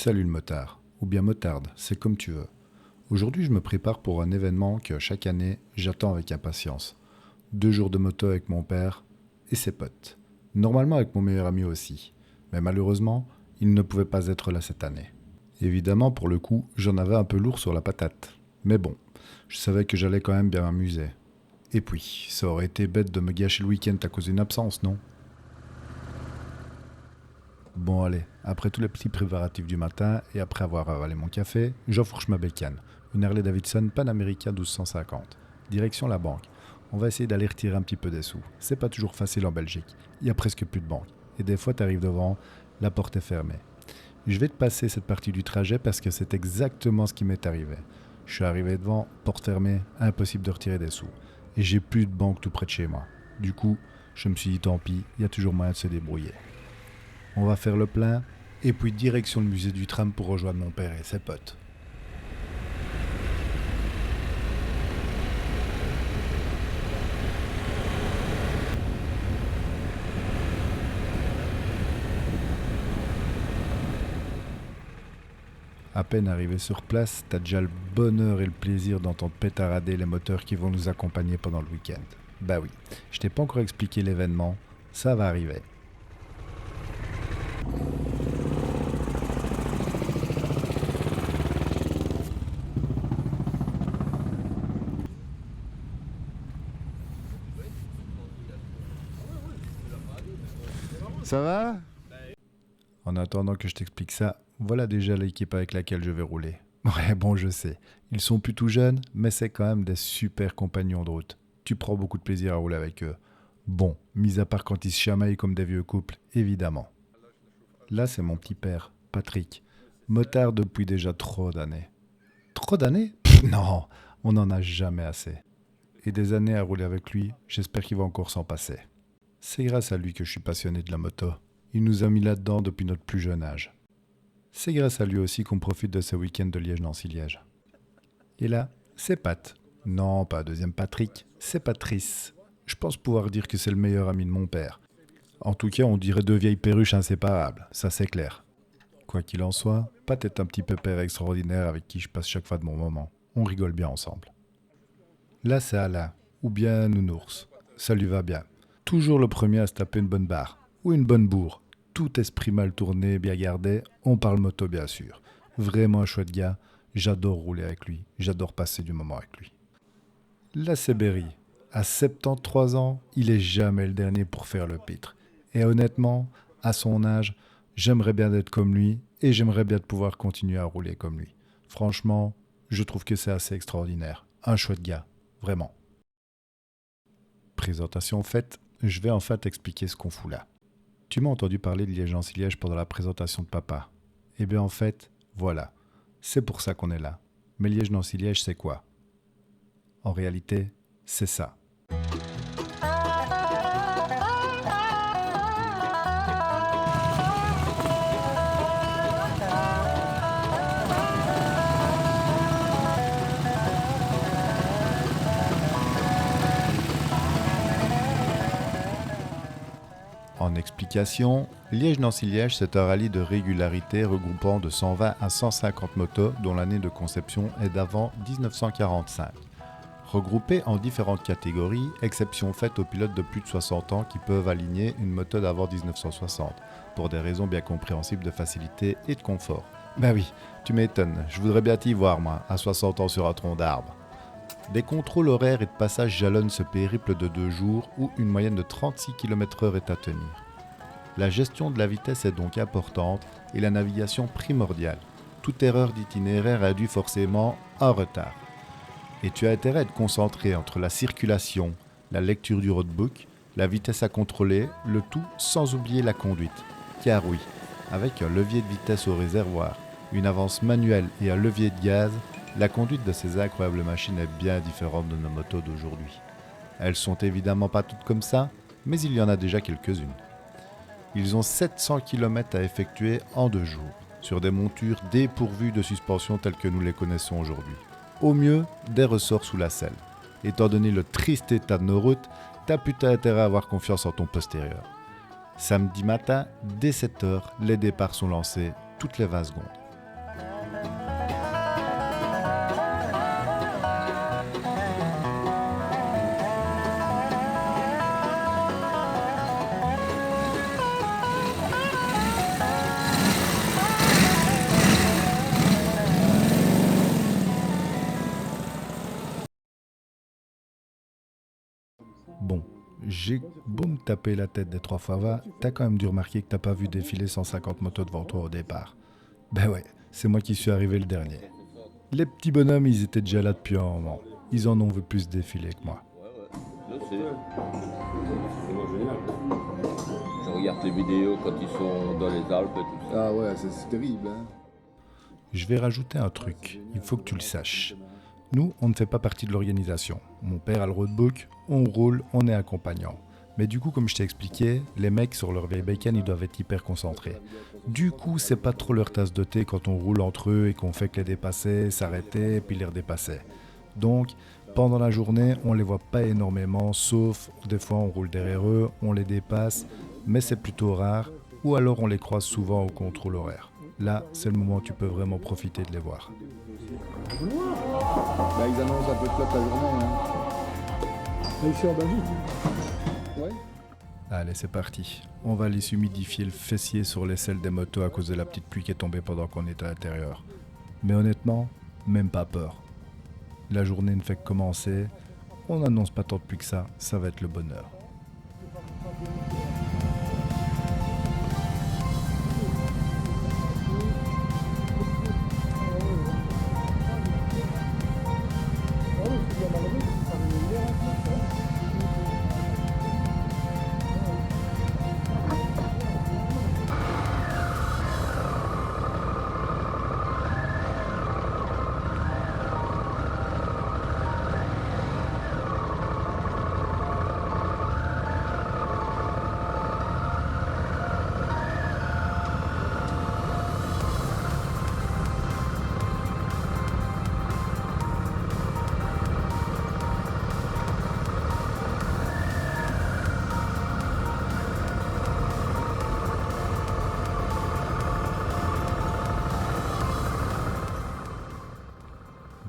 Salut le motard, ou bien motarde, c'est comme tu veux. Aujourd'hui je me prépare pour un événement que chaque année j'attends avec impatience. 2 jours de moto avec mon père et ses potes. Normalement avec mon meilleur ami aussi. Mais malheureusement, il ne pouvait pas être là cette année. Évidemment pour le coup, j'en avais un peu lourd sur la patate. Mais bon, je savais que j'allais quand même bien m'amuser. Et puis, ça aurait été bête de me gâcher le week-end à cause d'une absence, non? Bon allez, après tous les petits préparatifs du matin et après avoir avalé mon café, j'enfourche ma bécane. Une Harley Davidson Panamérica 1250. Direction la banque. On va essayer d'aller retirer un petit peu des sous. C'est pas toujours facile en Belgique. Il y a presque plus de banque. Et des fois t'arrives devant, la porte est fermée. Je vais te passer cette partie du trajet parce que c'est exactement ce qui m'est arrivé. Je suis arrivé devant, porte fermée, impossible de retirer des sous. Et j'ai plus de banque tout près de chez moi. Du coup, je me suis dit tant pis, il y a toujours moyen de se débrouiller. On va faire le plein, et puis direction le musée du tram pour rejoindre mon père et ses potes. À peine arrivé sur place, t'as déjà le bonheur et le plaisir d'entendre pétarader les moteurs qui vont nous accompagner pendant le week-end. Bah oui, je t'ai pas encore expliqué l'événement, ça va arriver. Ça va? En attendant que je t'explique ça, voilà déjà l'équipe avec laquelle je vais rouler. Ouais, bon, je sais. Ils sont plus tout jeunes, mais c'est quand même des super compagnons de route. Tu prends beaucoup de plaisir à rouler avec eux. Bon, mis à part quand ils se chamaillent comme des vieux couples, évidemment. Là, c'est mon petit père, Patrick. Motard depuis déjà trop d'années. Trop d'années? Non, on n'en a jamais assez. Et des années à rouler avec lui, j'espère qu'il va encore s'en passer. C'est grâce à lui que je suis passionné de la moto. Il nous a mis là-dedans depuis notre plus jeune âge. C'est grâce à lui aussi qu'on profite de ce week-end de Liège-Nancy-Liège. Et là, c'est Pat. Non, pas deuxième Patrick, c'est Patrice. Je pense pouvoir dire que c'est le meilleur ami de mon père. En tout cas, on dirait deux vieilles perruches inséparables, ça c'est clair. Quoi qu'il en soit, Pat est un petit pépère extraordinaire avec qui je passe chaque fois de mon moment. On rigole bien ensemble. Là, c'est Alain, ou bien Nounours. Ça lui va bien. Toujours le premier à se taper une bonne barre, ou une bonne bourre. Tout esprit mal tourné, bien gardé, on parle moto bien sûr. Vraiment un chouette gars, j'adore rouler avec lui, j'adore passer du moment avec lui. Là, c'est Berry. À 73 ans, il est jamais le dernier pour faire le pitre. Et honnêtement, à son âge, j'aimerais bien être comme lui et j'aimerais bien pouvoir continuer à rouler comme lui. Franchement, je trouve que c'est assez extraordinaire. Un chouette gars, vraiment. Présentation faite, je vais enfin t'expliquer ce qu'on fout là. Tu m'as entendu parler de Liège-Nancy-Liège pendant la présentation de papa. Eh bien en fait, voilà. C'est pour ça qu'on est là. Mais Liège-Nancy-Liège, c'est quoi? En réalité, c'est ça. En explication, Liège-Nancy-Liège, c'est un rallye de régularité regroupant de 120 à 150 motos dont l'année de conception est d'avant 1945. Regroupés en différentes catégories, exception faite aux pilotes de plus de 60 ans qui peuvent aligner une moto d'avant 1960, pour des raisons bien compréhensibles de facilité et de confort. Bah oui, tu m'étonnes, je voudrais bien t'y voir moi, à 60 ans sur un tronc d'arbre. Des contrôles horaires et de passage jalonnent ce périple de 2 jours où une moyenne de 36 km/h est à tenir. La gestion de la vitesse est donc importante et la navigation primordiale. Toute erreur d'itinéraire induit forcément un retard. Et tu as intérêt à être concentré entre la circulation, la lecture du roadbook, la vitesse à contrôler, le tout sans oublier la conduite. Car oui, avec un levier de vitesse au réservoir, une avance manuelle et un levier de gaz, la conduite de ces incroyables machines est bien différente de nos motos d'aujourd'hui. Elles sont évidemment pas toutes comme ça, mais il y en a déjà quelques-unes. Ils ont 700 km à effectuer en 2 jours, sur des montures dépourvues de suspension telles que nous les connaissons aujourd'hui. Au mieux, des ressorts sous la selle. Étant donné le triste état de nos routes, t'as putain intérêt à avoir confiance en ton postérieur. Samedi matin, dès 7h, les départs sont lancés toutes les 20 secondes. Bon, j'ai beau me taper la tête des 3 fois 20, t'as quand même dû remarquer que t'as pas vu défiler 150 motos devant toi au départ. Ben ouais, c'est moi qui suis arrivé le dernier. Les petits bonhommes, ils étaient déjà là depuis un moment. Ils en ont vu plus défiler que moi. Je sais. C'est vraiment génial. Je regarde les vidéos quand ils sont dans les Alpes et tout ça. Ah ouais, c'est terrible. Hein. Je vais rajouter un truc, il faut que tu le saches. Nous, on ne fait pas partie de l'organisation. Mon père a le roadbook, on roule, on est accompagnant. Mais du coup, comme je t'ai expliqué, les mecs sur leur vieille bacon, ils doivent être hyper concentrés. Du coup, c'est pas trop leur tasse de thé quand on roule entre eux et qu'on fait que les dépasser, s'arrêter, puis les redépasser. Donc, pendant la journée, on les voit pas énormément, sauf des fois on roule derrière eux, on les dépasse, mais c'est plutôt rare, ou alors on les croise souvent au contrôle horaire. Là, c'est le moment où tu peux vraiment profiter de les voir. Bah, ils annoncent un peu de flotte la journée. Hein. Ici en Belgique. Ouais. Allez, c'est parti. On va aller s'humidifier le fessier sur les selles des motos à cause de la petite pluie qui est tombée pendant qu'on était à l'intérieur. Mais honnêtement, même pas peur. La journée ne fait que commencer. On n'annonce pas tant de pluie que ça va être le bonheur.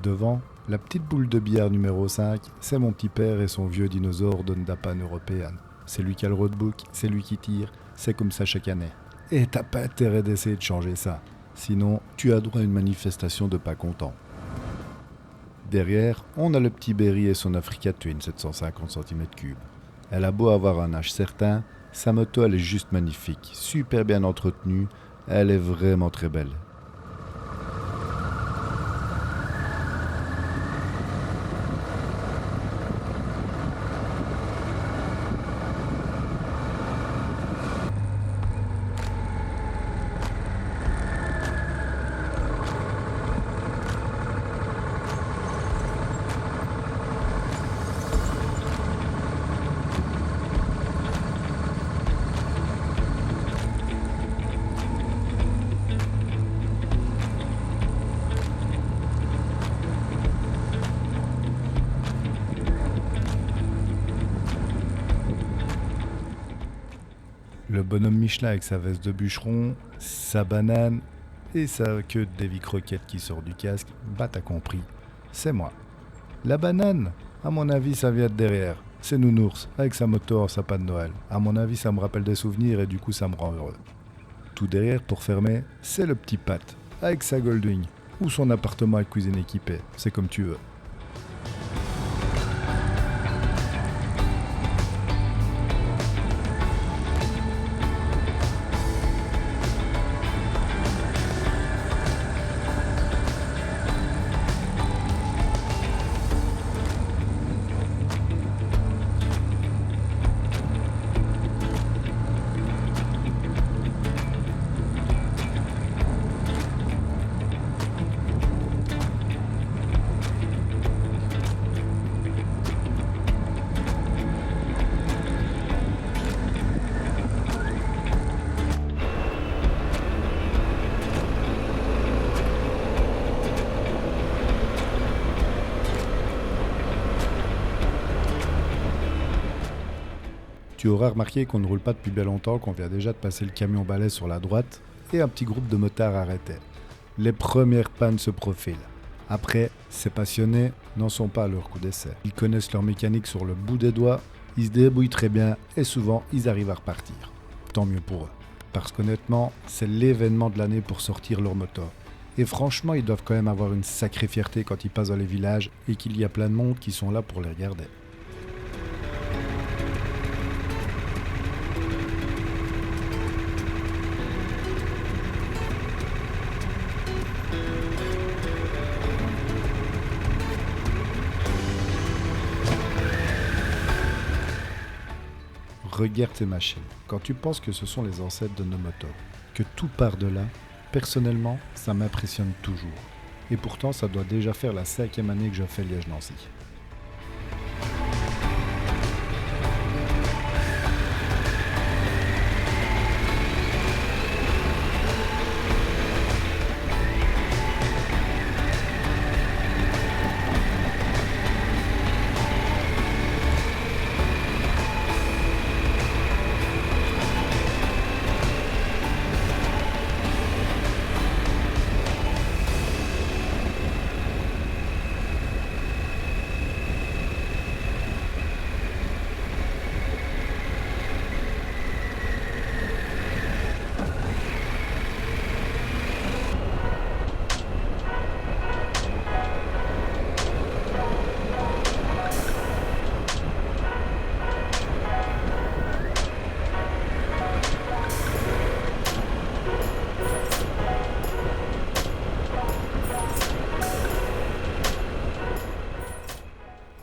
Devant, la petite boule de billard numéro 5, c'est mon petit père et son vieux dinosaure de Ndapan européenne. C'est lui qui a le roadbook, c'est lui qui tire, c'est comme ça chaque année. Et t'as pas intérêt d'essayer de changer ça, sinon tu as droit à une manifestation de pas contents. Derrière, on a le petit Berry et son Africa Twin 750 cm3. Elle a beau avoir un âge certain, sa moto elle est juste magnifique, super bien entretenue, elle est vraiment très belle. Le bonhomme Michelin avec sa veste de bûcheron, sa banane et sa queue de Davy Croquette qui sort du casque, bah t'as compris, c'est moi. La banane, à mon avis ça vient de derrière. C'est Nounours, avec sa moto en sapin de Noël. À mon avis ça me rappelle des souvenirs et du coup ça me rend heureux. Tout derrière, pour fermer, c'est le petit Pat, avec sa Goldwing, ou son appartement avec cuisine équipée, c'est comme tu veux. Tu auras remarqué qu'on ne roule pas depuis bien longtemps, qu'on vient déjà de passer le camion balai sur la droite et un petit groupe de motards arrêtés. Les premières pannes se profilent. Après, ces passionnés n'en sont pas à leur coup d'essai. Ils connaissent leur mécanique sur le bout des doigts, ils se débrouillent très bien et souvent ils arrivent à repartir. Tant mieux pour eux. Parce qu'honnêtement, c'est l'événement de l'année pour sortir leur moto. Et franchement, ils doivent quand même avoir une sacrée fierté quand ils passent dans les villages et qu'il y a plein de monde qui sont là pour les regarder. Regarde ces machines. Quand tu penses que ce sont les ancêtres de nos motos, que tout part de là, personnellement, ça m'impressionne toujours. Et pourtant, ça doit déjà faire la 5e année que je fais Liège-Nancy.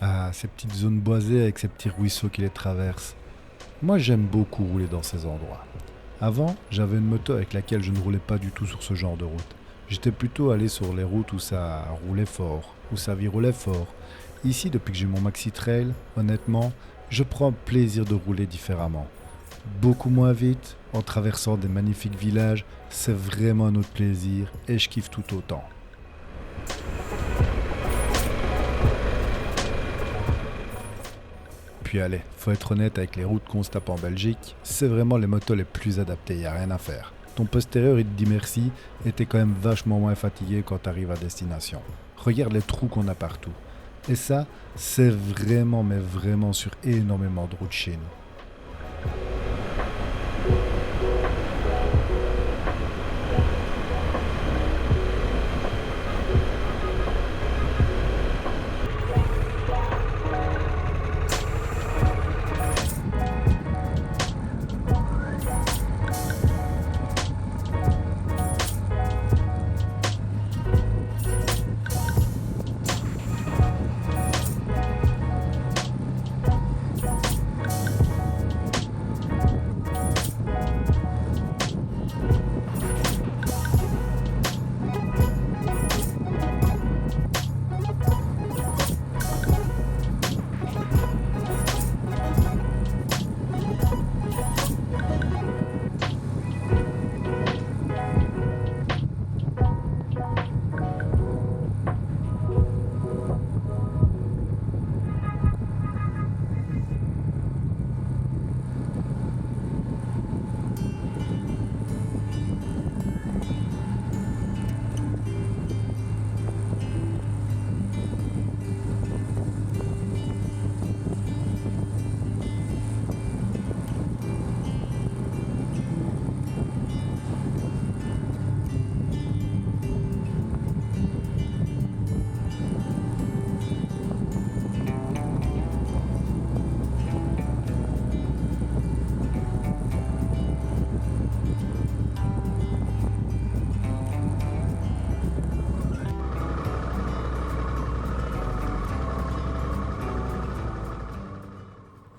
Ah, ces petites zones boisées avec ces petits ruisseaux qui les traversent. Moi, j'aime beaucoup rouler dans ces endroits. Avant, j'avais une moto avec laquelle je ne roulais pas du tout sur ce genre de route. J'étais plutôt allé sur les routes où ça roulait fort, où ça virolait fort. Ici, depuis que j'ai mon maxi trail, honnêtement, je prends plaisir de rouler différemment. Beaucoup moins vite, en traversant des magnifiques villages, c'est vraiment un autre plaisir et je kiffe tout autant. Puis allez, faut être honnête avec les routes qu'on se tape en Belgique, c'est vraiment les motos les plus adaptées, y a rien à faire. Ton postérieur il te dit merci et t'es quand même vachement moins fatigué quand t'arrives à destination. Regarde les trous qu'on a partout. Et ça, c'est vraiment, mais vraiment sur énormément de routes chez nous.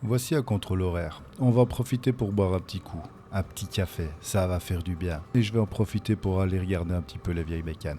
Voici un contrôle horaire. On va en profiter pour boire un petit coup, un petit café, ça va faire du bien. Et je vais en profiter pour aller regarder un petit peu les vieilles bécanes.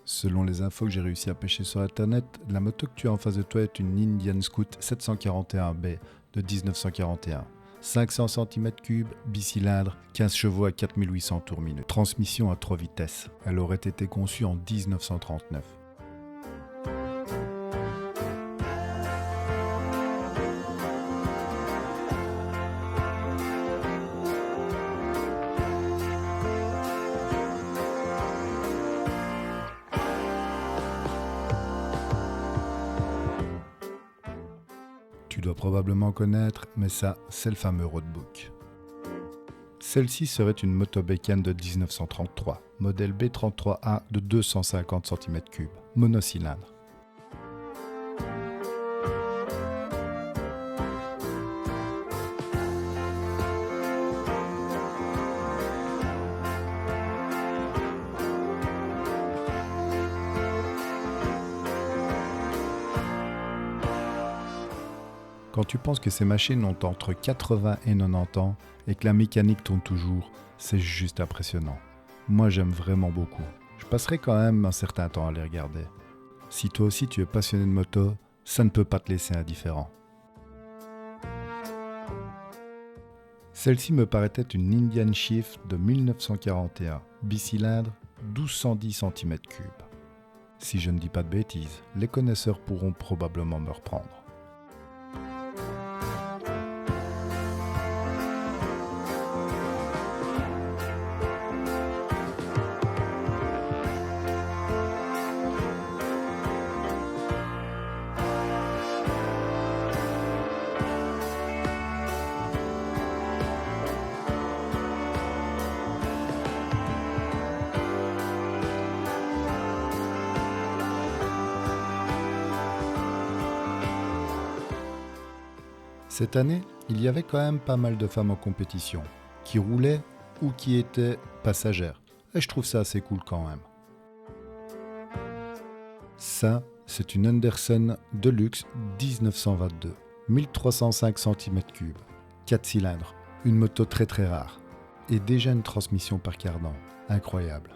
Selon les infos que j'ai réussi à pêcher sur internet, la moto que tu as en face de toi est une Indian Scout 741B de 1941. 500 cm3, bicylindre, 15 chevaux à 4800 tours minute. Transmission à 3 vitesses. Elle aurait été conçue en 1939. dois probablement connaître, mais ça, c'est le fameux roadbook. Celle-ci serait une moto bécane de 1933, modèle B33A de 250 cm3, monocylindre. Quand tu penses que ces machines ont entre 80 et 90 ans et que la mécanique tourne toujours, c'est juste impressionnant. Moi j'aime vraiment beaucoup. Je passerai quand même un certain temps à les regarder. Si toi aussi tu es passionné de moto, ça ne peut pas te laisser indifférent. Celle-ci me paraît être une Indian Chief de 1941, bicylindre, 1210 cm3. Si je ne dis pas de bêtises, les connaisseurs pourront probablement me reprendre. Cette année, il y avait quand même pas mal de femmes en compétition, qui roulaient ou qui étaient passagères. Et je trouve ça assez cool quand même. Ça, c'est une Anderson Deluxe 1922, 1305 cm3, 4 cylindres, une moto très très rare. Et déjà une transmission par cardan, incroyable.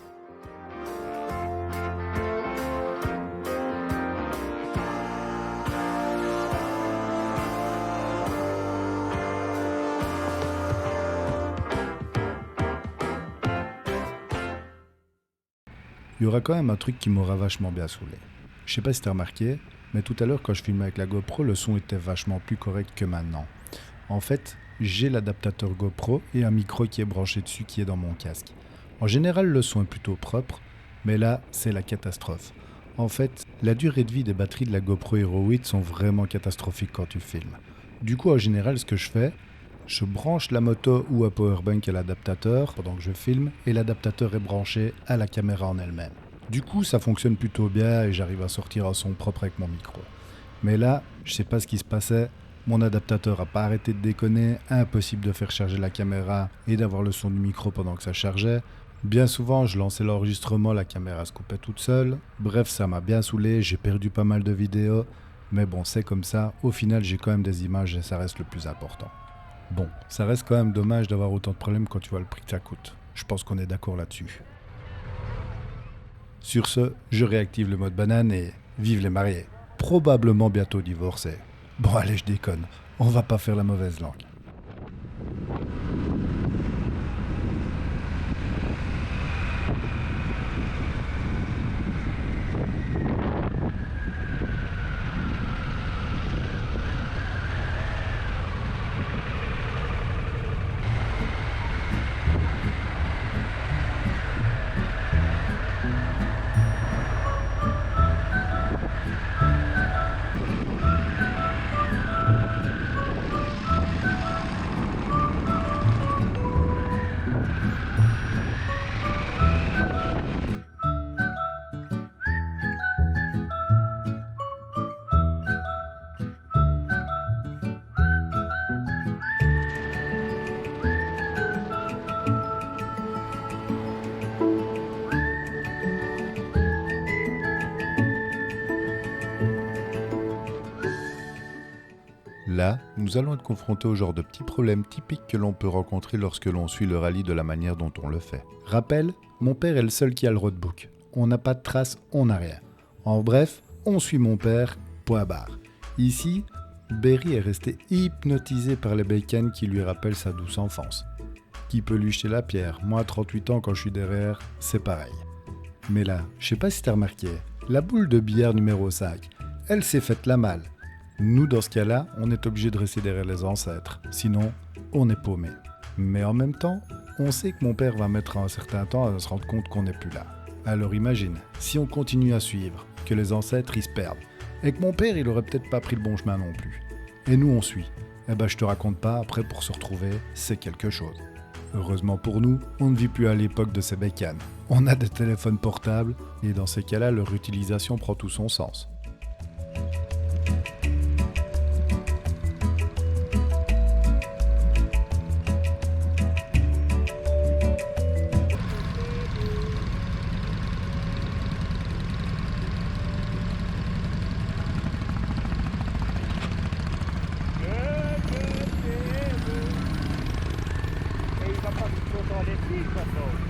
Il y aura quand même un truc qui m'aura vachement bien saoulé. Je sais pas si t'as remarqué, mais tout à l'heure quand je filmais avec la GoPro, le son était vachement plus correct que maintenant. En fait, j'ai l'adaptateur GoPro et un micro qui est branché dessus qui est dans mon casque. En général, le son est plutôt propre, mais là, c'est la catastrophe. En fait, la durée de vie des batteries de la GoPro Hero 8 sont vraiment catastrophiques quand tu filmes. Du coup, en général, ce que je fais, je branche la moto ou un powerbank à l'adaptateur pendant que je filme et l'adaptateur est branché à la caméra en elle-même. Du coup, ça fonctionne plutôt bien et j'arrive à sortir un son propre avec mon micro. Mais là, je sais pas ce qui se passait, mon adaptateur a pas arrêté de déconner, impossible de faire charger la caméra et d'avoir le son du micro pendant que ça chargeait. Bien souvent, je lançais l'enregistrement, la caméra se coupait toute seule. Bref, ça m'a bien saoulé, j'ai perdu pas mal de vidéos. Mais bon, c'est comme ça, au final, j'ai quand même des images et ça reste le plus important. Bon, ça reste quand même dommage d'avoir autant de problèmes quand tu vois le prix que ça coûte. Je pense qu'on est d'accord là-dessus. Sur ce, je réactive le mode banane et vive les mariés. Probablement bientôt divorcés. Bon allez, je déconne. On va pas faire la mauvaise langue. Là, nous allons être confrontés au genre de petits problèmes typiques que l'on peut rencontrer lorsque l'on suit le rallye de la manière dont on le fait. Rappel, mon père est le seul qui a le roadbook. On n'a pas de traces, on n'a rien. En bref, on suit mon père, point barre. Ici, Berry est resté hypnotisé par les bécanes qui lui rappellent sa douce enfance. Qui peut lui jeter la pierre? Moi, à 38 ans, quand je suis derrière, c'est pareil. Mais là, je sais pas si t'as remarqué, la boule de billard numéro 5, elle s'est faite la malle. Nous, dans ce cas-là, on est obligé de rester derrière les ancêtres. Sinon, on est paumé. Mais en même temps, on sait que mon père va mettre un certain temps à se rendre compte qu'on n'est plus là. Alors imagine, si on continue à suivre, que les ancêtres ils se perdent, et que mon père il aurait peut-être pas pris le bon chemin non plus. Et nous on suit. Eh ben je te raconte pas, après pour se retrouver, c'est quelque chose. Heureusement pour nous, on ne vit plus à l'époque de ces bécanes. On a des téléphones portables et dans ces cas-là, leur utilisation prend tout son sens.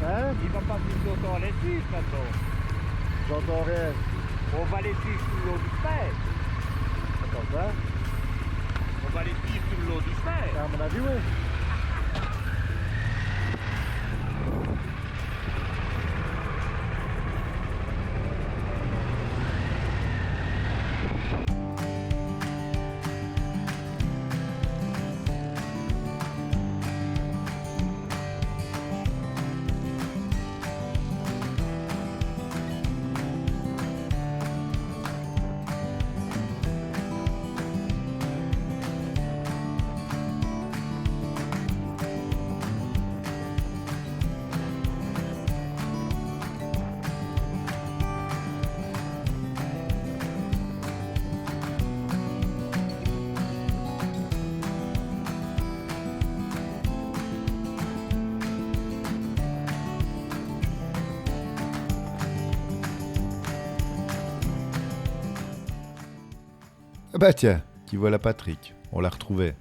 Hein? Il va pas plus longtemps les suivre maintenant. J'entends rien. On va les suivre tout le long du fer. Attends ça. On va les suivre tout le long du fer. À mon avis, oui. Bah tiens, qui voilà Patrick, on l'a retrouvé.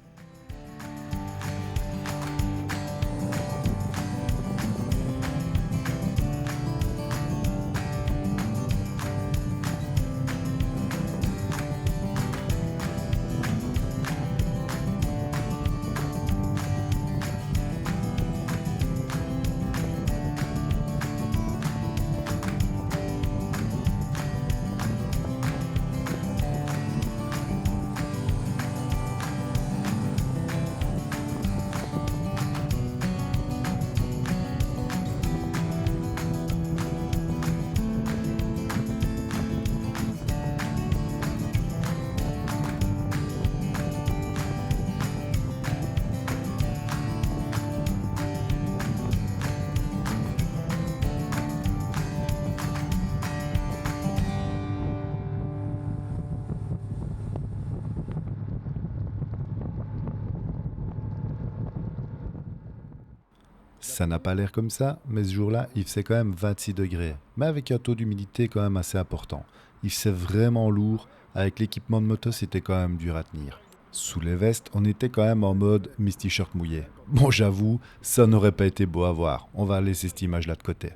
Ça n'a pas l'air comme ça, mais ce jour-là, il faisait quand même 26 degrés, mais avec un taux d'humidité quand même assez important. Il faisait vraiment lourd, avec l'équipement de moto, c'était quand même dur à tenir. Sous les vestes, on était quand même en mode Miss T-shirt mouillé. Bon, j'avoue, ça n'aurait pas été beau à voir. On va laisser cette image-là de côté.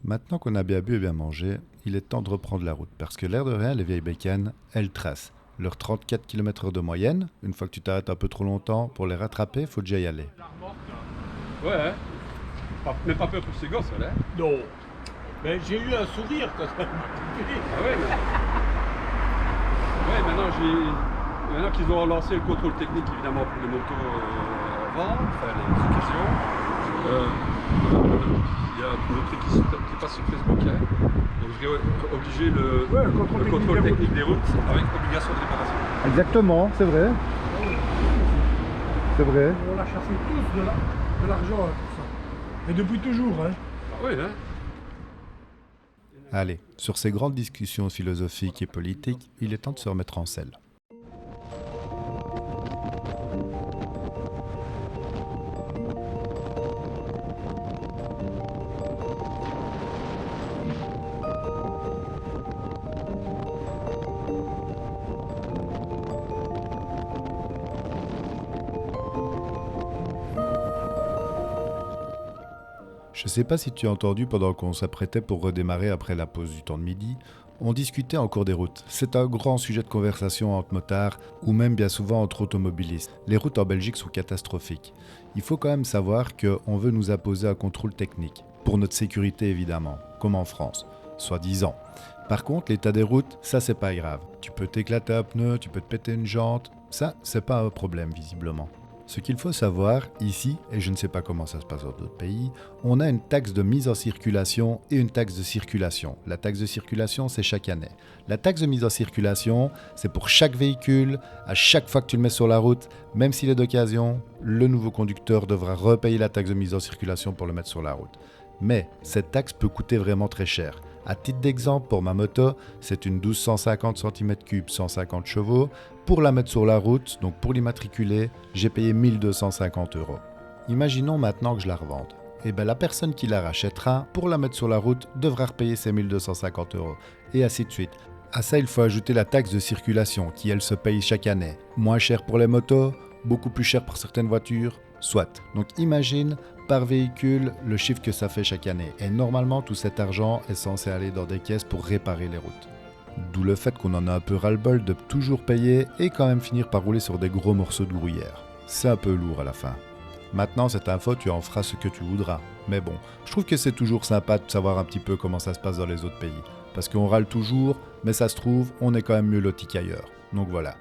Maintenant qu'on a bien bu et bien mangé, il est temps de reprendre la route, parce que l'air de rien, les vieilles bécanes, elles tracent. Leurs 34 km/h de moyenne, une fois que tu t'arrêtes un peu trop longtemps, pour les rattraper, faut déjà y aller. Ouais, hein. Même pas peur pour ces gosses, là. Non. Mais j'ai eu un sourire quand ça m'a Ah ouais, maintenant qu'ils ont lancé le contrôle technique, évidemment, pour les motos avant, enfin les occasions, il y a un truc qui passe sur Facebook, hein. Donc je vais obliger le contrôle technique des routes avec obligation de réparation. Exactement, c'est vrai. C'est vrai. On a chassé tous de l'argent pour ça. Et depuis toujours, hein. Ah ouais, hein. Allez, sur ces grandes discussions philosophiques et politiques, il est temps de se remettre en selle. Je sais pas si tu as entendu pendant qu'on s'apprêtait pour redémarrer après la pause du temps de midi, on discutait en cours des routes. C'est un grand sujet de conversation entre motards ou même bien souvent entre automobilistes. Les routes en Belgique sont catastrophiques. Il faut quand même savoir qu'on veut nous imposer un contrôle technique, pour notre sécurité évidemment, comme en France, soi-disant. Par contre, l'état des routes, ça c'est pas grave. Tu peux t'éclater un pneu, tu peux te péter une jante, ça c'est pas un problème visiblement. Ce qu'il faut savoir, ici, et je ne sais pas comment ça se passe dans d'autres pays, on a une taxe de mise en circulation et une taxe de circulation. La taxe de circulation, c'est chaque année. La taxe de mise en circulation, c'est pour chaque véhicule, à chaque fois que tu le mets sur la route, même s'il est d'occasion, le nouveau conducteur devra repayer la taxe de mise en circulation pour le mettre sur la route. Mais cette taxe peut coûter vraiment très cher. À titre d'exemple, pour ma moto, c'est une 1250 cm3 150 chevaux. Pour la mettre sur la route, donc pour l'immatriculer, j'ai payé 1250 €. Imaginons maintenant que je la revende. Et bien la personne qui la rachètera, pour la mettre sur la route, devra repayer ses 1250 €. Et ainsi de suite. À ça, il faut ajouter la taxe de circulation, qui elle se paye chaque année. Moins cher pour les motos, beaucoup plus cher pour certaines voitures, soit. Donc imagine, par véhicule, le chiffre que ça fait chaque année. Et normalement, tout cet argent est censé aller dans des caisses pour réparer les routes. D'où le fait qu'on en a un peu ras-le-bol de toujours payer et quand même finir par rouler sur des gros morceaux de gruyère. C'est un peu lourd à la fin. Maintenant, cette info, tu en feras ce que tu voudras. Mais bon, je trouve que c'est toujours sympa de savoir un petit peu comment ça se passe dans les autres pays. Parce qu'on râle toujours, mais ça se trouve, on est quand même mieux loti qu'ailleurs. Donc voilà.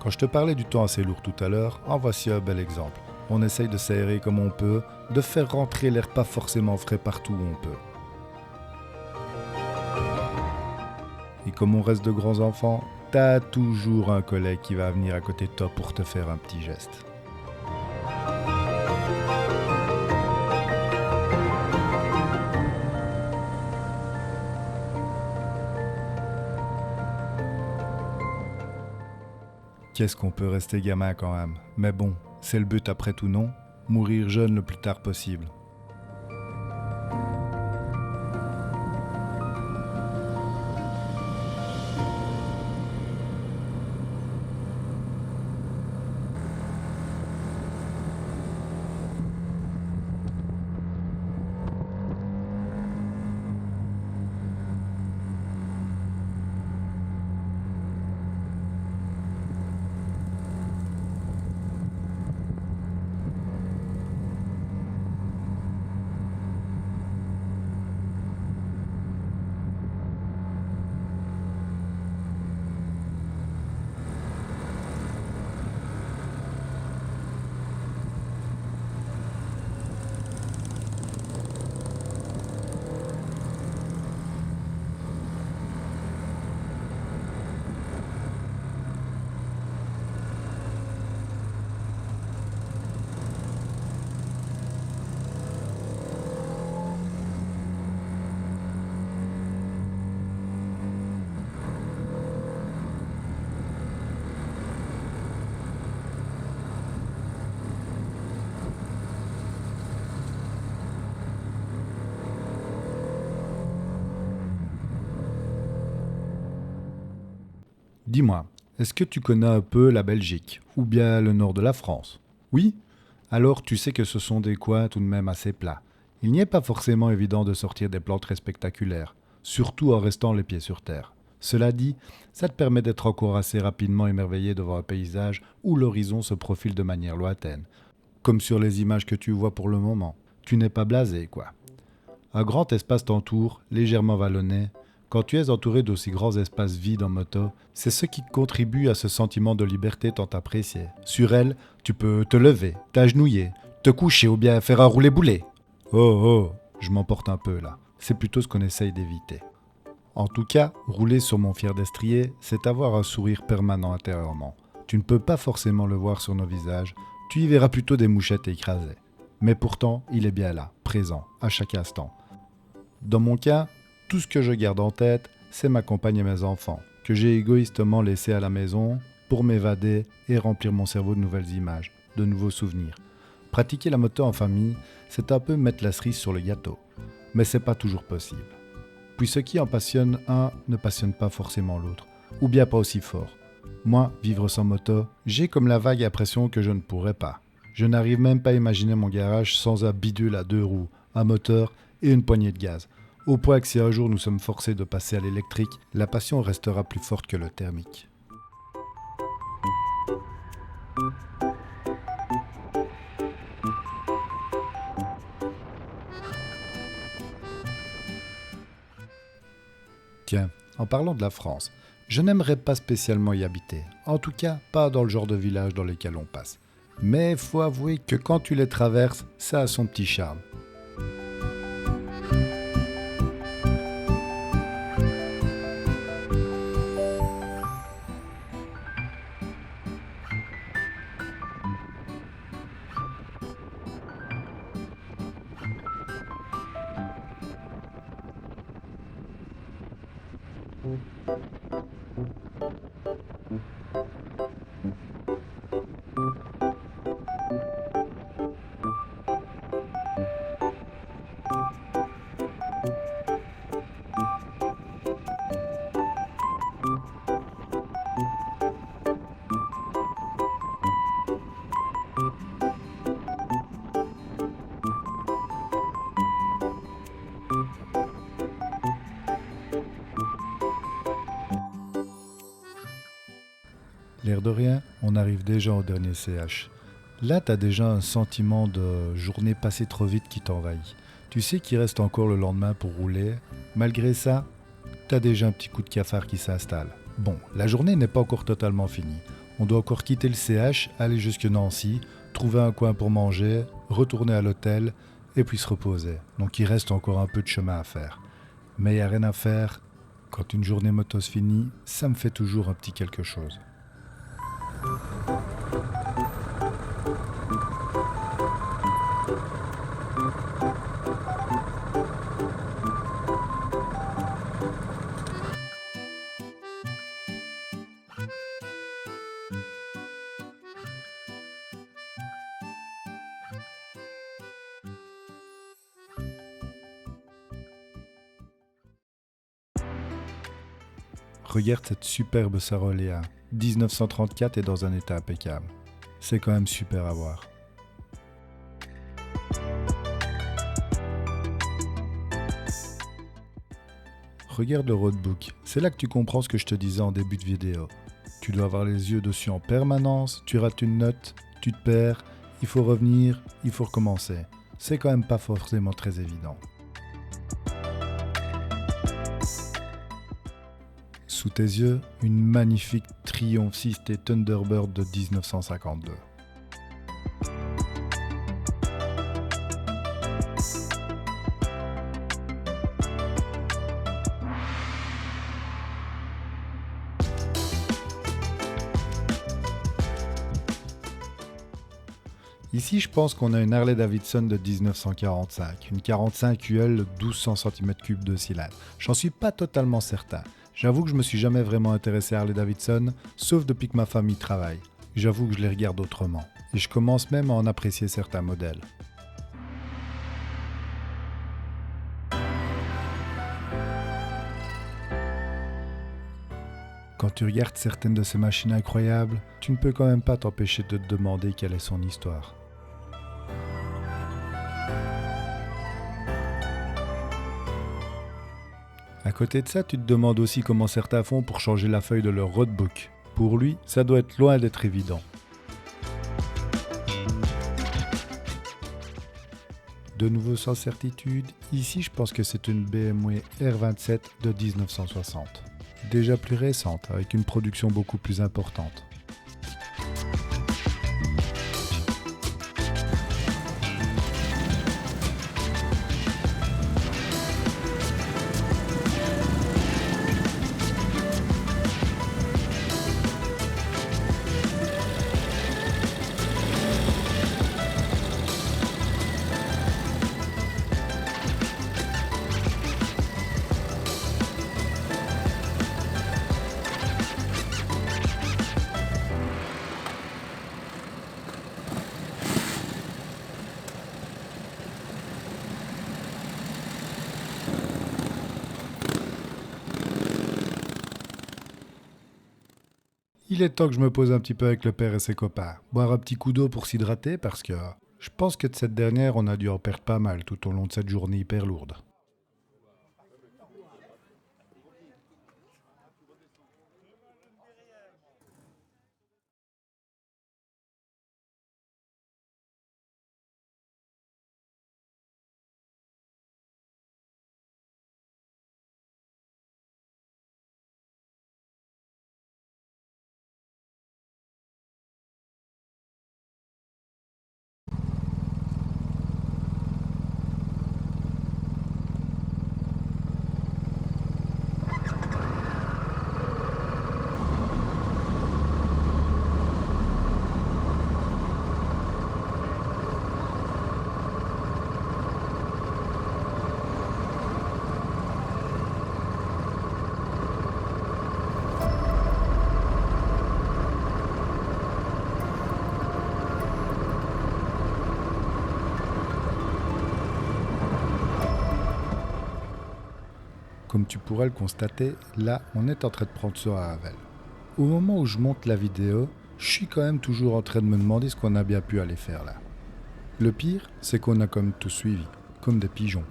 Quand je te parlais du temps assez lourd tout à l'heure, en voici un bel exemple. On essaye de s'aérer comme on peut, de faire rentrer l'air pas forcément frais partout où on peut. Et comme on reste de grands enfants, t'as toujours un collègue qui va venir à côté de toi pour te faire un petit geste. Qu'est-ce qu'on peut rester gamin quand même? Mais bon, c'est le but après tout, non? Mourir jeune le plus tard possible. Dis-moi, est-ce que tu connais un peu la Belgique, ou bien le nord de la France? Oui? Alors tu sais que ce sont des coins tout de même assez plats. Il n'y est pas forcément évident de sortir des plans très spectaculaires, surtout en restant les pieds sur terre. Cela dit, ça te permet d'être encore assez rapidement émerveillé devant un paysage où l'horizon se profile de manière lointaine. Comme sur les images que tu vois pour le moment. Tu n'es pas blasé, quoi. Un grand espace t'entoure, légèrement vallonné. Quand tu es entouré d'aussi grands espaces vides en moto, c'est ce qui contribue à ce sentiment de liberté tant apprécié. Sur elle, tu peux te lever, t'agenouiller, te coucher ou bien faire un roulé-boulé. Oh, je m'emporte un peu là. C'est plutôt ce qu'on essaye d'éviter. En tout cas, rouler sur mon fier destrier, c'est avoir un sourire permanent intérieurement. Tu ne peux pas forcément le voir sur nos visages, tu y verras plutôt des mouchettes écrasées. Mais pourtant, il est bien là, présent, à chaque instant. Dans mon cas, tout ce que je garde en tête, c'est ma compagne et mes enfants, que j'ai égoïstement laissés à la maison pour m'évader et remplir mon cerveau de nouvelles images, de nouveaux souvenirs. Pratiquer la moto en famille, c'est un peu mettre la cerise sur le gâteau, mais c'est pas toujours possible. Puis ce qui en passionne un ne passionne pas forcément l'autre, ou bien pas aussi fort. Moi, vivre sans moto, j'ai comme la vague impression que je ne pourrais pas. Je n'arrive même pas à imaginer mon garage sans un bidule à 2 roues, un moteur et une poignée de gaz. Au point que si un jour nous sommes forcés de passer à l'électrique, la passion restera plus forte que le thermique. Tiens, en parlant de la France, je n'aimerais pas spécialement y habiter. En tout cas, pas dans le genre de village dans lesquels on passe. Mais faut avouer que quand tu les traverses, ça a son petit charme. L'air de rien, on arrive déjà au dernier CH. Là, t'as déjà un sentiment de journée passée trop vite qui t'envahit. Tu sais qu'il reste encore le lendemain pour rouler. Malgré ça, t'as déjà un petit coup de cafard qui s'installe. Bon, la journée n'est pas encore totalement finie. On doit encore quitter le CH, aller jusque Nancy, trouver un coin pour manger, retourner à l'hôtel et puis se reposer. Donc il reste encore un peu de chemin à faire. Mais il n'y a rien à faire. Quand une journée moto se finit, ça me fait toujours un petit quelque chose. Regarde cette superbe Saroléa. 1934 est dans un état impeccable. C'est quand même super à voir. Regarde le roadbook. C'est là que tu comprends ce que je te disais en début de vidéo. Tu dois avoir les yeux dessus en permanence, tu rates une note, tu te perds, il faut revenir, il faut recommencer. C'est quand même pas forcément très évident. Sous tes yeux, une magnifique Triumph 6T Thunderbird de 1952. Ici, je pense qu'on a une Harley Davidson de 1945, une 45 UL 1200 cm3 de cylindre. J'en suis pas totalement certain. J'avoue que je me suis jamais vraiment intéressé à Harley Davidson, sauf depuis que ma famille travaille. J'avoue que je les regarde autrement. Et je commence même à en apprécier certains modèles. Quand tu regardes certaines de ces machines incroyables, tu ne peux quand même pas t'empêcher de te demander quelle est son histoire. À côté de ça, tu te demandes aussi comment certains font pour changer la feuille de leur roadbook. Pour lui, ça doit être loin d'être évident. De nouveau sans certitude, ici je pense que c'est une BMW R27 de 1960. Déjà plus récente, avec une production beaucoup plus importante. Il est temps que je me pose un petit peu avec le père et ses copains. Boire un petit coup d'eau pour s'hydrater parce que je pense que de cette dernière, on a dû en perdre pas mal tout au long de cette journée hyper lourde. Comme tu pourras le constater, là, on est en train de prendre sur à Havel. Au moment où je monte la vidéo, je suis quand même toujours en train de me demander ce qu'on a bien pu aller faire là. Le pire, c'est qu'on a comme tout suivi, comme des pigeons.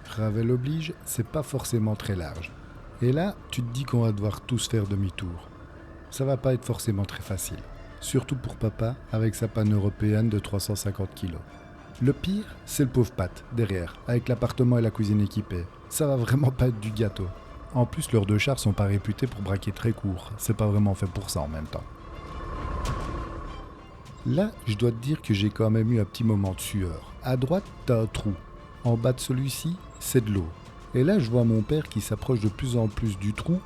Ravel oblige, c'est pas forcément très large. Et là, tu te dis qu'on va devoir tous faire demi-tour. Ça va pas être forcément très facile. Surtout pour papa, avec sa panne européenne de 350 kg. Le pire, c'est le pauvre Pat, derrière, avec l'appartement et la cuisine équipés. Ça va vraiment pas être du gâteau. En plus, leurs deux chars sont pas réputés pour braquer très court. C'est pas vraiment fait pour ça en même temps. Là, je dois te dire que j'ai quand même eu un petit moment de sueur. À droite, t'as un trou. En bas de celui-ci, c'est de l'eau. Et là, je vois mon père qui s'approche de plus en plus du trou,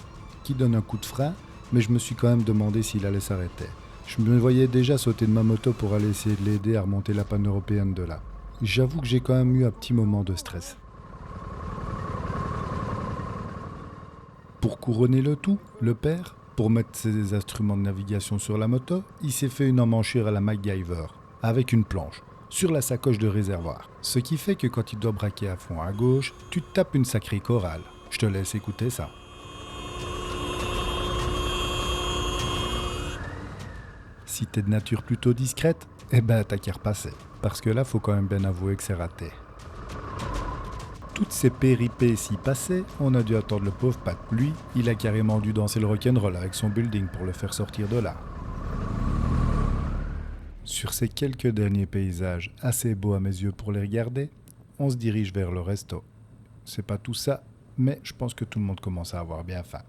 qui donne un coup de frein, mais je me suis quand même demandé s'il allait s'arrêter. Je me voyais déjà sauter de ma moto pour aller essayer de l'aider à remonter la panne européenne de là. J'avoue que j'ai quand même eu un petit moment de stress. Pour couronner le tout, le père, pour mettre ses instruments de navigation sur la moto, il s'est fait une emmanchure à la MacGyver, avec une planche, sur la sacoche de réservoir. Ce qui fait que quand il doit braquer à fond à gauche, tu te tapes une sacrée chorale. Je te laisse écouter ça. Si t'es de nature plutôt discrète, eh ben t'as qu'à repasser. Parce que là, faut quand même bien avouer que c'est raté. Toutes ces péripéties passées, on a dû attendre le pauvre Pat. Lui, il a carrément dû danser le rock'n'roll avec son building pour le faire sortir de là. Sur ces quelques derniers paysages, assez beaux à mes yeux pour les regarder, on se dirige vers le resto. C'est pas tout ça, mais je pense que tout le monde commence à avoir bien faim.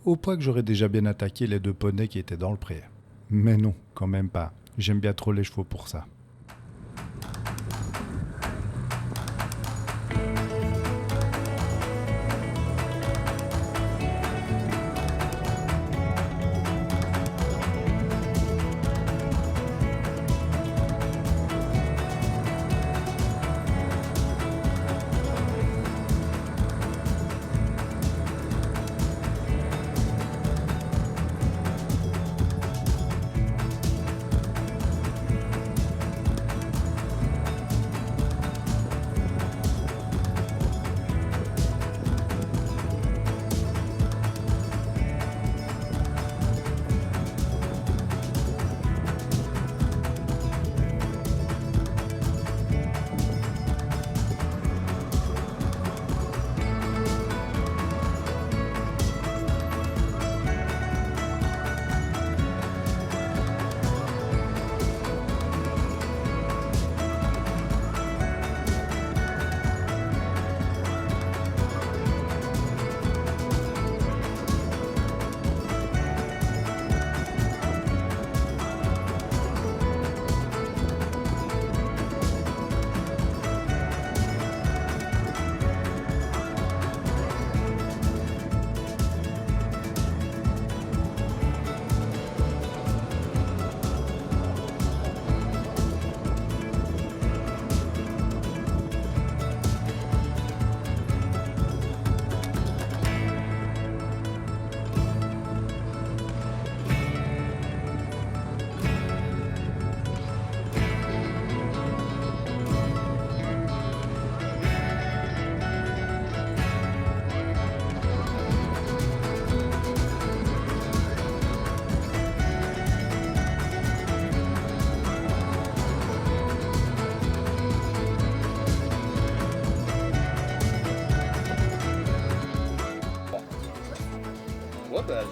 Au point que j'aurais déjà bien attaqué les deux poneys qui étaient dans le pré. Mais non, quand même pas. J'aime bien trop les chevaux pour ça.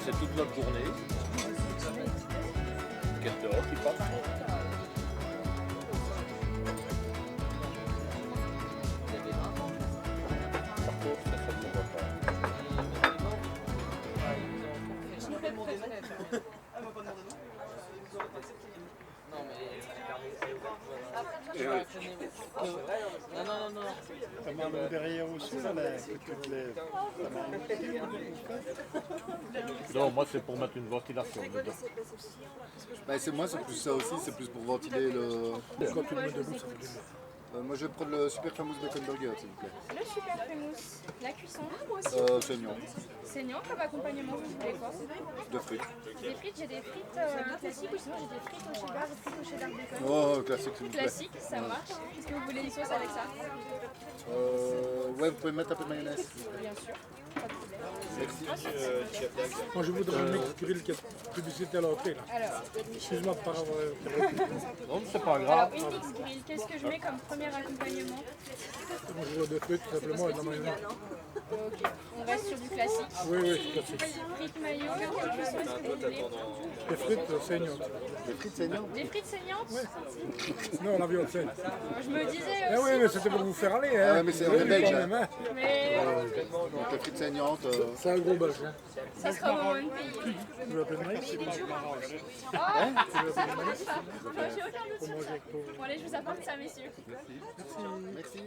c'est toute notre journée. Quelle heure qui passe? Par contre, ça ne me va pas. Derrière aussi, là, que tu lèves. Non, moi c'est pour mettre une ventilation dedans. Bah, moi, c'est plus ça aussi, c'est plus pour ventiler le. Quand tu le mets debout, ça fait du bien. Moi, je vais prendre le super famous bacon burger, s'il vous plaît. Le super famous, la cuisson, Saignant, saignant, comme accompagnement, vous voulez quoi? de frites. Des frites, j'ai des frites classiques ou sinon j'ai des frites au cheddar, des frites au cheddar bacon. Oh, classique, s'il vous plaît. Classique, ça marche. Est-ce que vous voulez une sauce avec ça? Ouais, vous pouvez mettre un peu de mayonnaise. Bien sûr, pas de problème. Merci. Moi, je voudrais un mix grill qui est publicité à l'entrée, là. Alors, Excuse-moi par avoir interrompu. Non, mais c'est pas grave. une mix grill, qu'est-ce que je mets comme premier accompagnement? Moi, je veux des frites, tout simplement, et de la mayonnaise. Ok, on reste sur du classique. Oui, oui, classique. Frites mayo, quelle cuisson est-ce que vous voulez? Des frites saignantes. Des frites saignantes? Des frites saignantes? Non, la viande saigne. Je me disais Eh oui, aussi, mais c'était pour vous faire aller, Ah hein. ouais, mais c'est Oui, un belge, quand hein. même, hein. mais Donc, les frites saignantes. C'est un gros belge, hein. ça sera au moment de payer. Tu veux appeler le maïs? Tu veux appeler le maïs? J'ai aucun doute sur ça. Bon allez, je vous apporte ça, messieurs. Merci.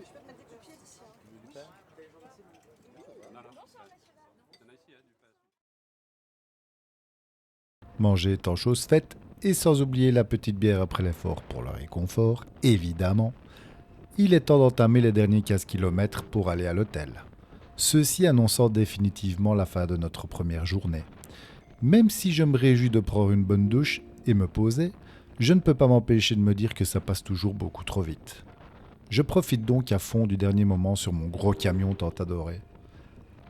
Manger étant chose faite, et sans oublier la petite bière après l'effort pour le réconfort, évidemment, il est temps d'entamer les derniers 15 km pour aller à l'hôtel. Ceci annonçant définitivement la fin de notre première journée. Même si je me réjouis de prendre une bonne douche et me poser, je ne peux pas m'empêcher de me dire que ça passe toujours beaucoup trop vite. Je profite donc à fond du dernier moment sur mon gros camion tant adoré.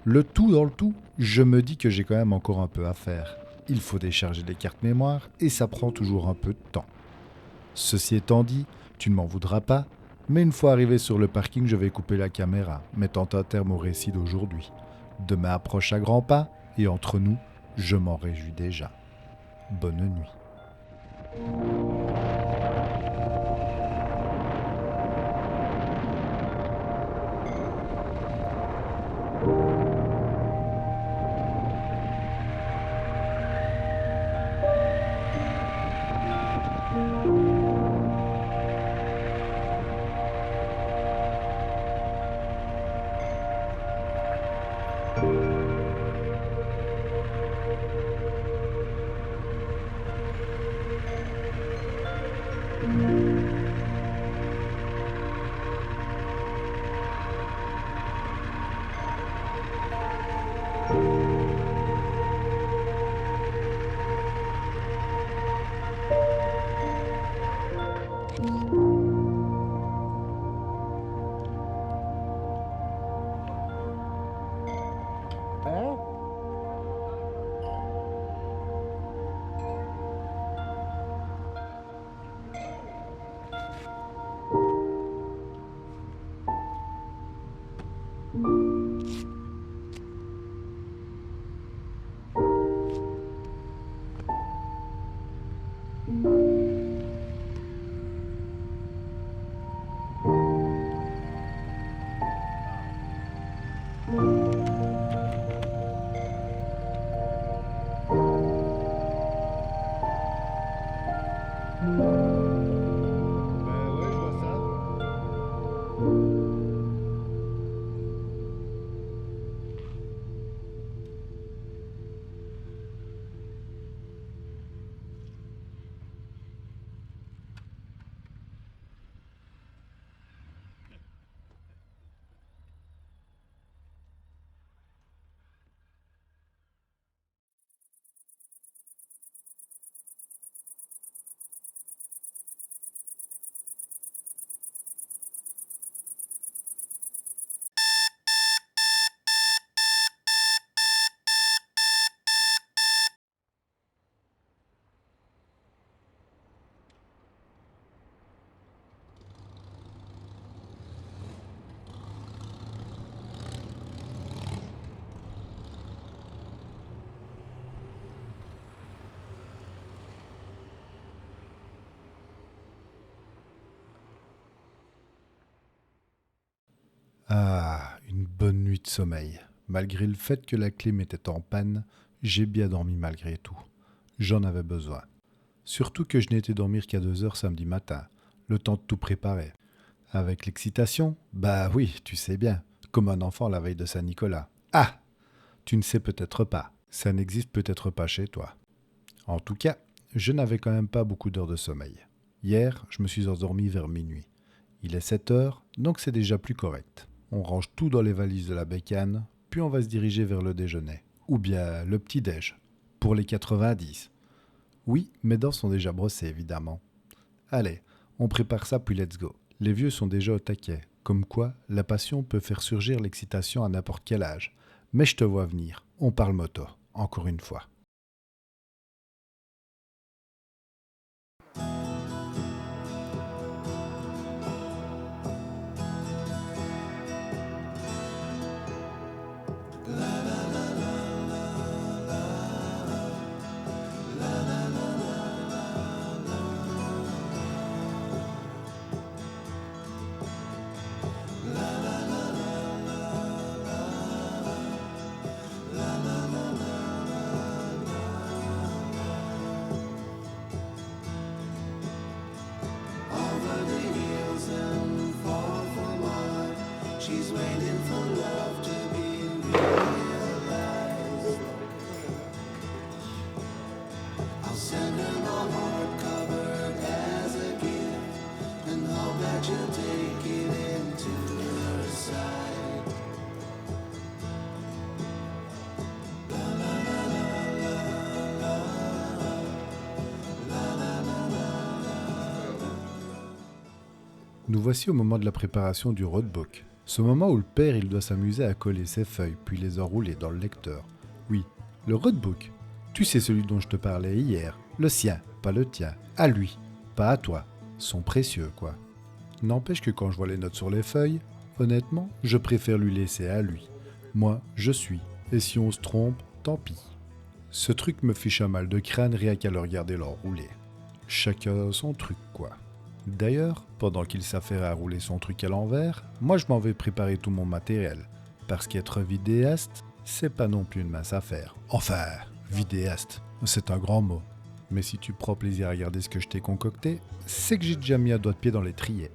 Le tout dans le tout, je me dis que j'ai quand même encore un peu à faire. Il faut décharger les cartes mémoire et ça prend toujours un peu de temps. Ceci étant dit, tu ne m'en voudras pas, mais une fois arrivé sur le parking, je vais couper la caméra, mettant un terme au récit d'aujourd'hui. Demain approche à grands pas et entre nous, je m'en réjouis déjà. Bonne nuit. Ah, une bonne nuit de sommeil. Malgré le fait que la clim était en panne, j'ai bien dormi malgré tout. J'en avais besoin. Surtout que je n'étais dormir qu'à 2 heures samedi matin, le temps de tout préparer. Avec l'excitation, bah oui, tu sais bien, comme un enfant la veille de Saint-Nicolas. Ah, tu ne sais peut-être pas, ça n'existe peut-être pas chez toi. En tout cas, je n'avais quand même pas beaucoup d'heures de sommeil. Hier, je me suis endormi vers minuit. Il est 7 heures, donc c'est déjà plus correct. On range tout dans les valises de la bécane, puis on va se diriger vers le déjeuner. Ou bien le petit-déj, pour les 90. Oui, mes dents sont déjà brossées, évidemment. Allez, on prépare ça puis let's go. Les vieux sont déjà au taquet, comme quoi la passion peut faire surgir l'excitation à n'importe quel âge. Mais je te vois venir, on parle moto, encore une fois. Nous voici au moment de la préparation du roadbook. Ce moment où le père il doit s'amuser à coller ses feuilles puis les enrouler dans le lecteur. Oui, le roadbook. Tu sais celui dont je te parlais hier. Le sien, pas le tien. À lui, pas à toi. Son précieux, quoi. N'empêche que quand je vois les notes sur les feuilles, honnêtement, je préfère lui laisser à lui. Moi, je suis. Et si on se trompe, tant pis. Ce truc me fiche un mal de crâne rien qu'à le regarder l'enrouler. Chacun son truc, quoi. D'ailleurs, pendant qu'il s'affaire à rouler son truc à l'envers, moi je m'en vais préparer tout mon matériel. Parce qu'être vidéaste, c'est pas non plus une mince affaire. Enfin, vidéaste, c'est un grand mot. Mais si tu prends plaisir à regarder ce que je t'ai concocté, c'est que j'ai déjà mis un doigt de pied dans l'étrier.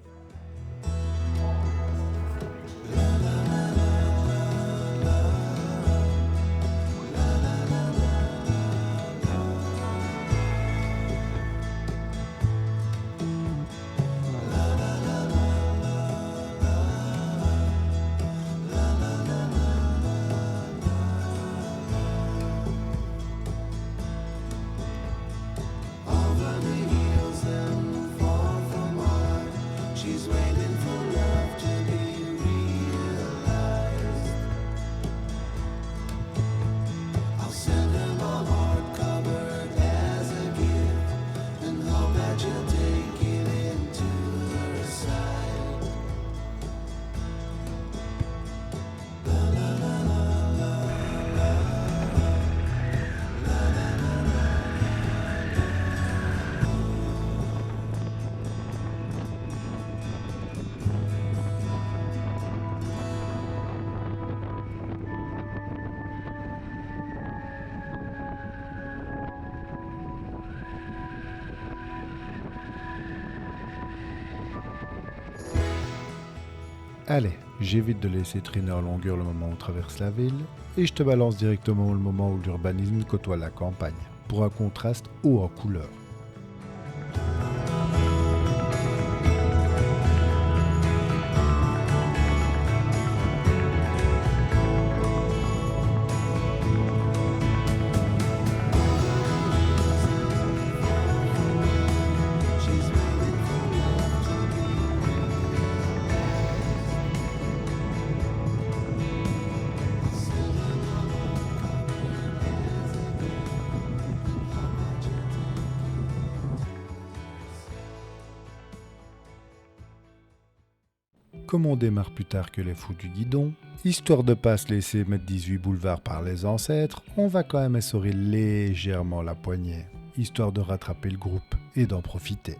Allez, j'évite de laisser traîner en longueur le moment où on traverse la ville, et je te balance directement le moment où l'urbanisme côtoie la campagne, pour un contraste haut en couleur. Comme on démarre plus tard que les fous du guidon, histoire de pas se laisser mettre 18 boulevards par les ancêtres, on va quand même essorer légèrement la poignée, histoire de rattraper le groupe et d'en profiter.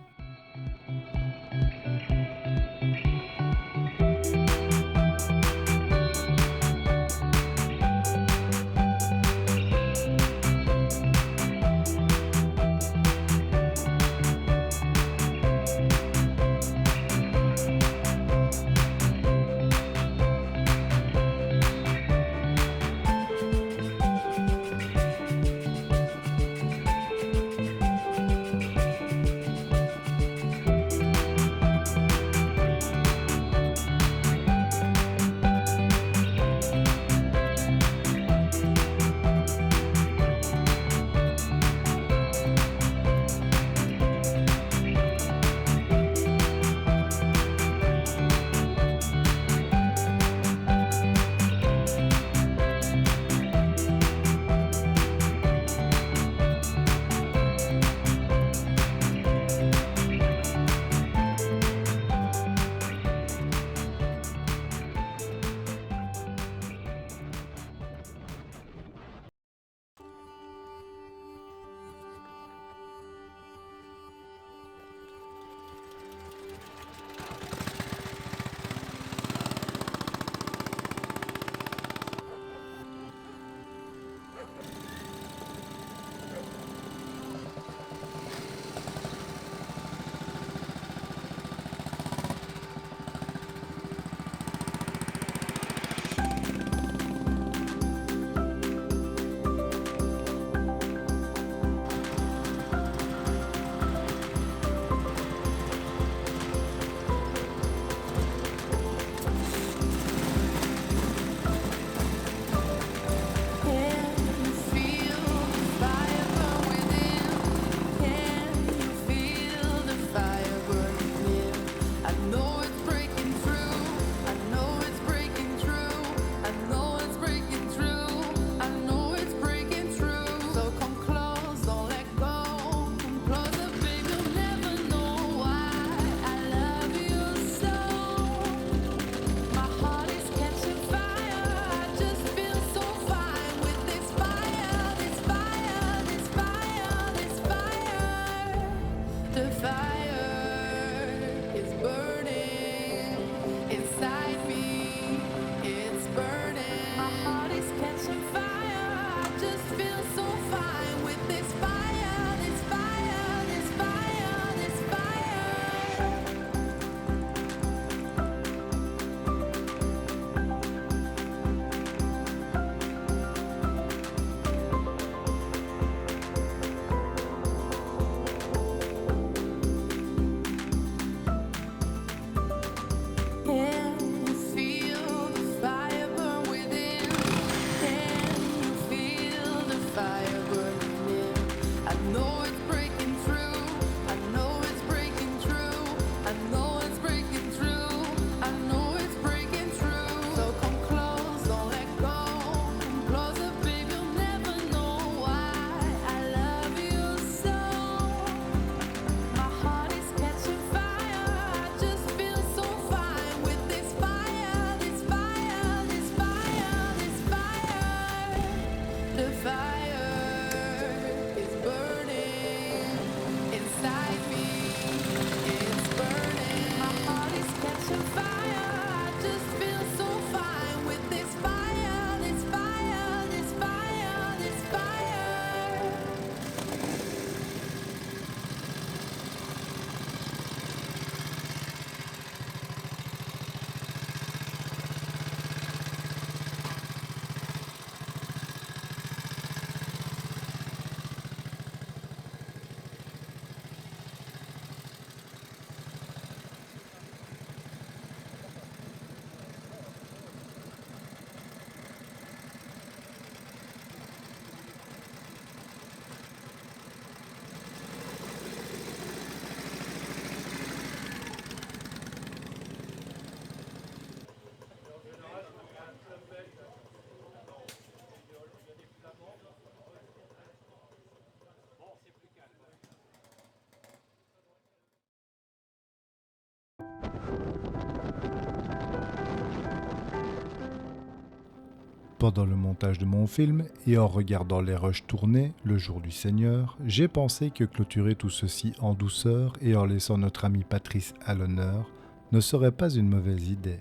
Pendant le montage de mon film et en regardant les rushs tourner le jour du Seigneur, j'ai pensé que clôturer tout ceci en douceur et en laissant notre ami Patrice à l'honneur ne serait pas une mauvaise idée.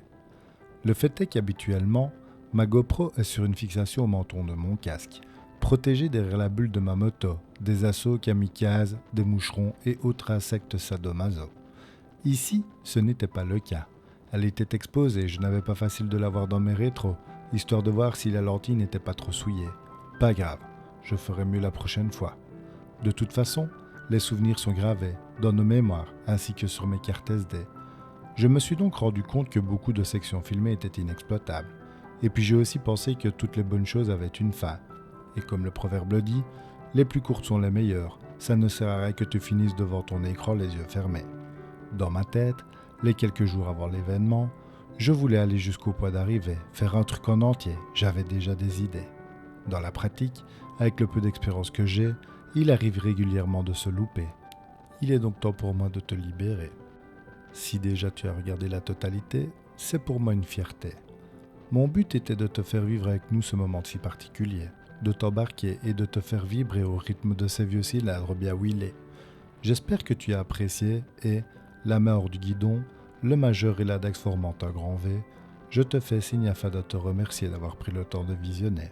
Le fait est qu'habituellement, ma GoPro est sur une fixation au menton de mon casque, protégée derrière la bulle de ma moto, des assauts kamikazes, des moucherons et autres insectes sadomaso. Ici, ce n'était pas le cas. Elle était exposée, je n'avais pas facile de la voir dans mes rétros, histoire de voir si la lentille n'était pas trop souillée. Pas grave, je ferai mieux la prochaine fois. De toute façon, les souvenirs sont gravés, dans nos mémoires, ainsi que sur mes cartes SD. Je me suis donc rendu compte que beaucoup de sections filmées étaient inexploitables. Et puis j'ai aussi pensé que toutes les bonnes choses avaient une fin. Et comme le proverbe le dit, les plus courtes sont les meilleures, ça ne sert à rien que tu finisses devant ton écran les yeux fermés. Dans ma tête, les quelques jours avant l'événement, je voulais aller jusqu'au point d'arrivée, faire un truc en entier, j'avais déjà des idées. Dans la pratique, avec le peu d'expérience que j'ai, il arrive régulièrement de se louper. Il est donc temps pour moi de te libérer. Si déjà tu as regardé la totalité, c'est pour moi une fierté. Mon but était de te faire vivre avec nous ce moment si particulier, de t'embarquer et de te faire vibrer au rythme de ces vieux cylindres bien huilés. J'espère que tu as apprécié et, la main hors du guidon, le majeur et l'index formant un grand V, je te fais signe afin de te remercier d'avoir pris le temps de visionner.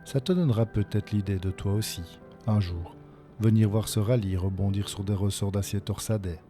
Ça te donnera peut-être l'idée de toi aussi, un jour, venir voir ce rallye rebondir sur des ressorts d'acier torsadés.